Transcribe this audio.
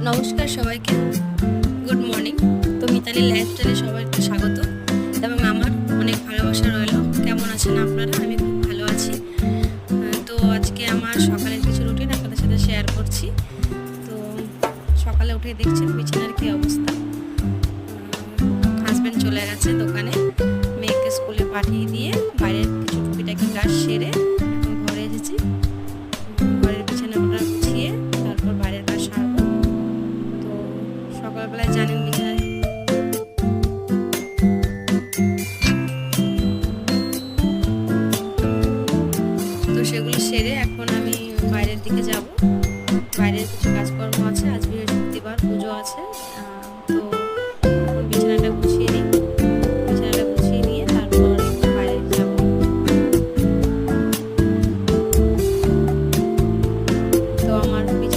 নমস্কার সবাইকে, good morning. তো মিতালি লাইফস্টাইলে সবাইকে স্বাগত এবং আমার অনেক ভালোবাসা রইল। কেমন আছেন আপনারা? আমি খুব ভালো আছি। তো আজকে আমার সকালের কিছু রুটিন আপনাদের সাথে শেয়ার করছি। তো সকালে উঠে দেখছেন বিছানার কী অবস্থা। হাজব্যান্ড চলে গেছে দোকানে, মেয়েকে স্কুলে পাঠিয়ে দিয়ে বাইরের কিছু টুকিটাকি কাজ সেরে এখন ঘরে এসেছি। ঘরের বিছানাটা গুছিয়ে তারপর বাইরের কাজ সারবো। তো সকালবেলায় জানেন বিছানায় তো সেগুলো সেরে এখন আমি বাইরের দিকে যাব। বাইরের কিছু কাজকর্ম আছে, আজ বৃহস্পতিবার পুজো আছে,